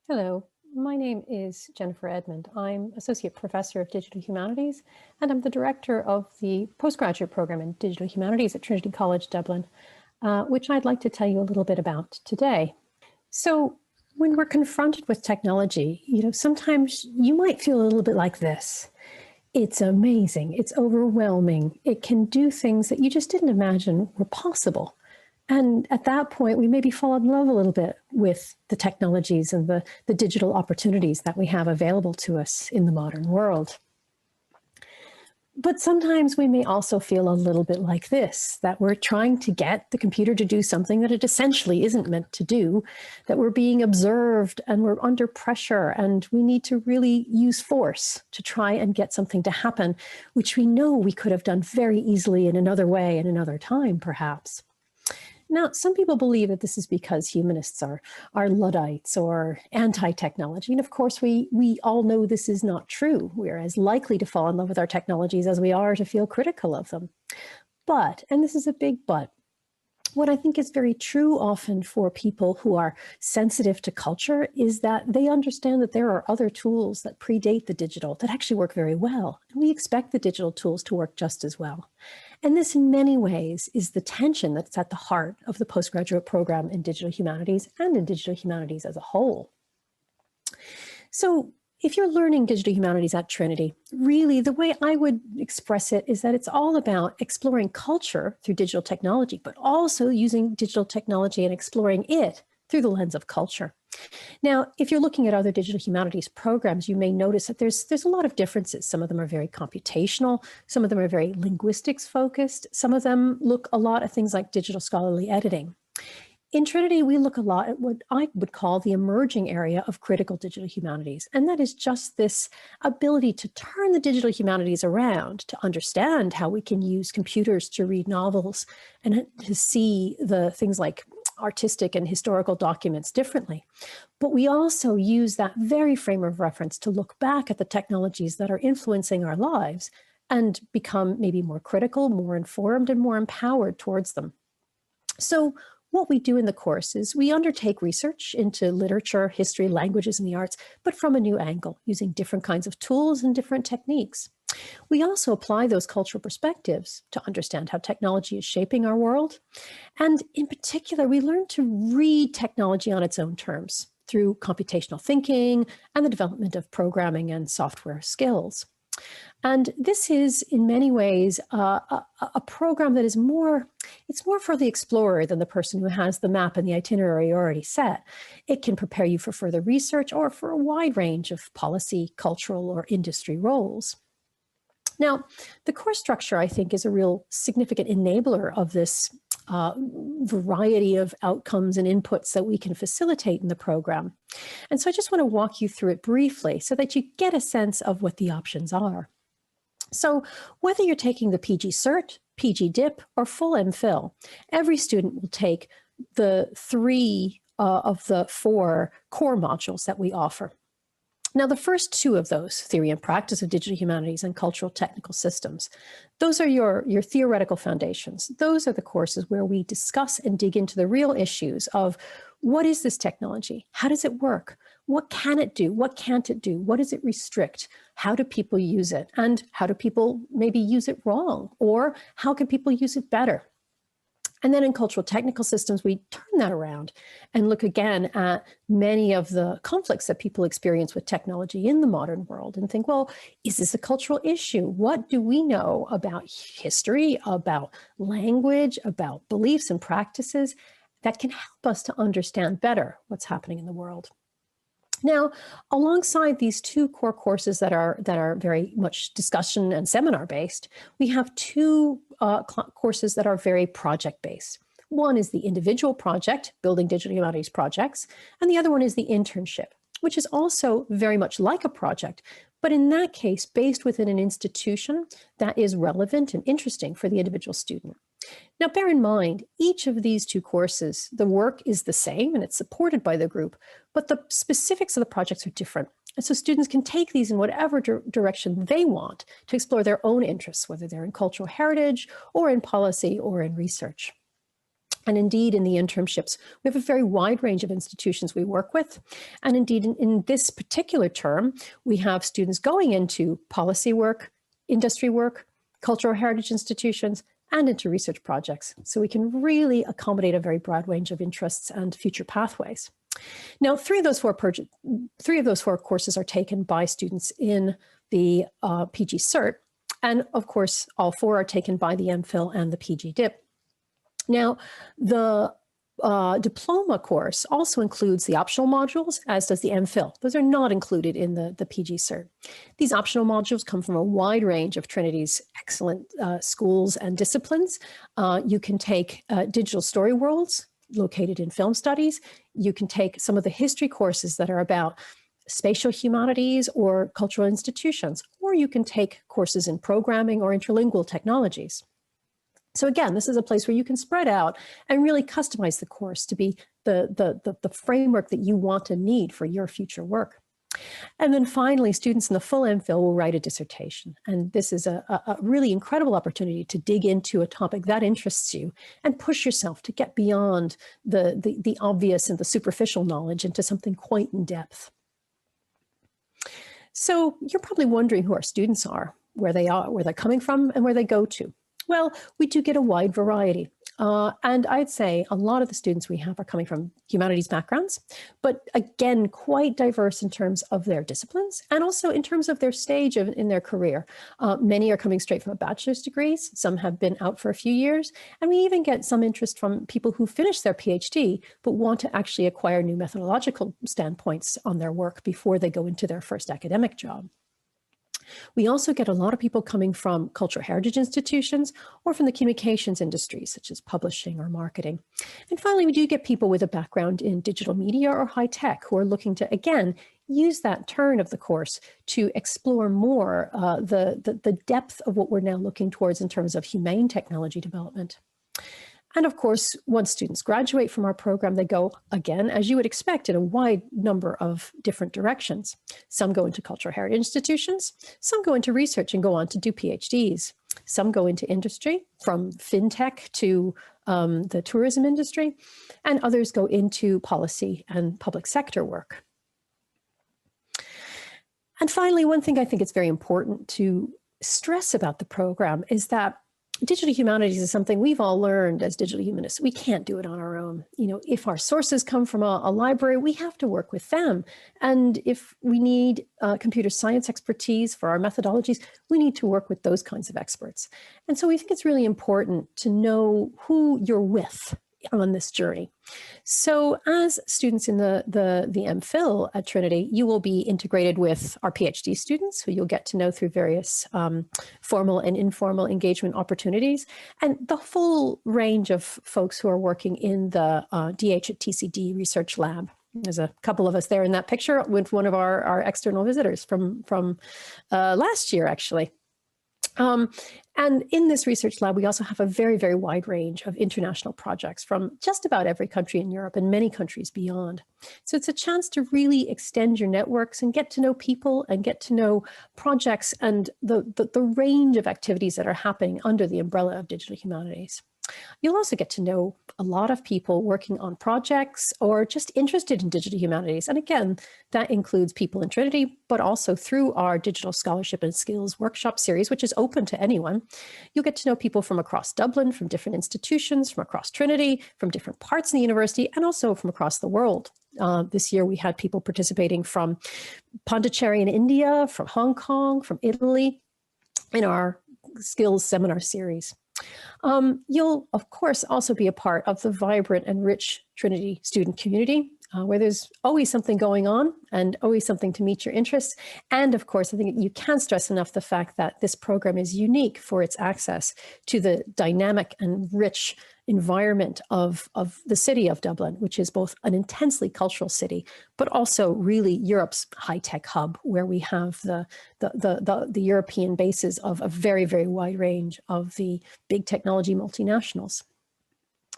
Hello, my name is Jennifer Edmond. I'm Associate Professor of Digital Humanities, and I'm the Director of the Postgraduate Program in Digital Humanities at Trinity College, Dublin, which I'd like to tell you a little bit about today. So when we're confronted with technology, sometimes you might feel a little bit like this. It's amazing, it's overwhelming, it can do things that you just didn't imagine were possible. And at that point, we maybe fall in love a little bit with the technologies and the digital opportunities that we have available to us in the modern world. But sometimes we may also feel a little bit like this, that we're trying to get the computer to do something that it essentially isn't meant to do, that we're being observed and we're under pressure and we need to really use force to try and get something to happen, which we know we could have done very easily in another way, in another time, perhaps. Now, some people believe that this is because humanists are Luddites or anti-technology. And of course, we all know this is not true. We're as likely to fall in love with our technologies as we are to feel critical of them. But, and this is a big but, what I think is very true often for people who are sensitive to culture is that they understand that there are other tools that predate the digital that actually work very well. And we expect the digital tools to work just as well. And this, in many ways, is the tension that's at the heart of the postgraduate program in digital humanities and in digital humanities as a whole. So if you're learning digital humanities at Trinity, really the way I would express it is that it's all about exploring culture through digital technology, but also using digital technology and exploring it through the lens of culture. Now, if you're looking at other digital humanities programs, you may notice that there's a lot of differences. Some of them are very computational, some of them are very linguistics focused, some of them look a lot at things like digital scholarly editing. In Trinity, we look a lot at what I would call the emerging area of critical digital humanities, and that is just this ability to turn the digital humanities around, to understand how we can use computers to read novels and to see the things like artistic and historical documents differently. But we also use that very frame of reference to look back at the technologies that are influencing our lives and become maybe more critical, more informed, and more empowered towards them. So what we do in the course is we undertake research into literature, history, languages, and the arts, but from a new angle, using different kinds of tools and different techniques. We also apply those cultural perspectives to understand how technology is shaping our world. And in particular, we learn to read technology on its own terms through computational thinking and the development of programming and software skills. And this is, in many ways, a program that is it's more for the explorer than the person who has the map and the itinerary already set. It can prepare you for further research or for a wide range of policy, cultural, or industry roles. Now, the course structure, I think, is a real significant enabler of this variety of outcomes and inputs that we can facilitate in the program. And so I just want to walk you through it briefly so that you get a sense of what the options are. So whether you're taking the PG Cert, P.Grad.Dip, or full M.Phil, every student will take the three of the four core modules that we offer. Now, the first two of those, theory and practice of digital humanities and cultural technical systems, those are your theoretical foundations. Those are the courses where we discuss and dig into the real issues of what is this technology? How does it work? What can it do? What can't it do? What does it restrict? How do people use it? And how do people maybe use it wrong? Or how can people use it better? And then in cultural technical systems, we turn that around and look again at many of the conflicts that people experience with technology in the modern world and think, well, is this a cultural issue? What do we know about history, about language, about beliefs and practices that can help us to understand better what's happening in the world? Now, alongside these two core courses that are very much discussion and seminar based, we have two courses that are very project based. One is the individual project, building digital humanities projects, and the other one is the internship, which is also very much like a project, but in that case, based within an institution that is relevant and interesting for the individual student. Now, bear in mind, each of these two courses, the work is the same and it's supported by the group, but the specifics of the projects are different. And so students can take these in whatever direction they want to explore their own interests, whether they're in cultural heritage or in policy or in research. And indeed, in the internships, we have a very wide range of institutions we work with. And indeed, in this particular term, we have students going into policy work, industry work, cultural heritage institutions, and into research projects. So we can really accommodate a very broad range of interests and future pathways. Now, three of those four courses are taken by students in the PG Cert. And of course, all four are taken by the M.Phil and the P.Grad.Dip. Now, the diploma course also includes the optional modules, as does the MPhil. Those are not included in the PG Cert. These optional modules come from a wide range of Trinity's excellent schools and disciplines. You can take digital story worlds located in film studies. You can take some of the history courses that are about spatial humanities or cultural institutions, or you can take courses in programming or interlingual technologies. So again, this is a place where you can spread out and really customize the course to be the framework that you want and need for your future work. And then finally, students in the full MPhil will write a dissertation. And this is a really incredible opportunity to dig into a topic that interests you and push yourself to get beyond the obvious and the superficial knowledge into something quite in depth. So you're probably wondering who our students are, where they're coming from, and where they go to. Well, we do get a wide variety. And I'd say a lot of the students we have are coming from humanities backgrounds, but again, quite diverse in terms of their disciplines and also in terms of their stage in their career. Many are coming straight from a bachelor's degrees. Some have been out for a few years. And we even get some interest from people who finish their PhD, but want to actually acquire new methodological standpoints on their work before they go into their first academic job. We also get a lot of people coming from cultural heritage institutions or from the communications industry, such as publishing or marketing. And finally, we do get people with a background in digital media or high tech who are looking to, again, use that turn of the course to explore more the depth of what we're now looking towards in terms of humane technology development. And of course, once students graduate from our program, they go, again, as you would expect, in a wide number of different directions. Some go into cultural heritage institutions, some go into research and go on to do PhDs. Some go into industry, from fintech to the tourism industry, and others go into policy and public sector work. And finally, one thing I think it's very important to stress about the program is that digital humanities is something we've all learned as digital humanists. We can't do it on our own. You know, if our sources come from a library, we have to work with them. And if we need computer science expertise for our methodologies, we need to work with those kinds of experts. And so we think it's really important to know who you're with on this journey. So as students in the MPhil at Trinity, you will be integrated with our PhD students, who you'll get to know through various formal and informal engagement opportunities, and the full range of folks who are working in the DH at TCD research lab. There's a couple of us there in that picture with one of our external visitors from last year, actually. And in this research lab, we also have a very, very wide range of international projects from just about every country in Europe and many countries beyond. So it's a chance to really extend your networks and get to know people and get to know projects and the range of activities that are happening under the umbrella of digital humanities. You'll also get to know a lot of people working on projects or just interested in digital humanities. And again, that includes people in Trinity, but also through our Digital Scholarship and Skills Workshop series, which is open to anyone. You'll get to know people from across Dublin, from different institutions, from across Trinity, from different parts of the university, and also from across the world. This year, we had people participating from Pondicherry in India, from Hong Kong, from Italy, in our skills seminar series. You'll, of course, also be a part of the vibrant and rich Trinity student community, where there's always something going on and always something to meet your interests. And of course, I think you can't stress enough the fact that this program is unique for its access to the dynamic and rich environment of the city of Dublin, which is both an intensely cultural city, but also really Europe's high-tech hub, where we have the European bases of a very, very wide range of the big technology multinationals.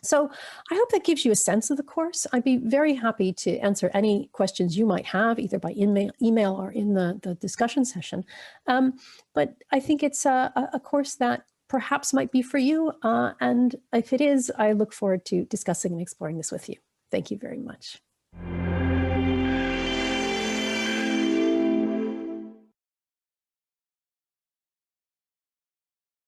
So I hope that gives you a sense of the course. I'd be very happy to answer any questions you might have, either by email or in the discussion session. But I think it's a course that perhaps might be for you. And if it is, I look forward to discussing and exploring this with you. Thank you very much.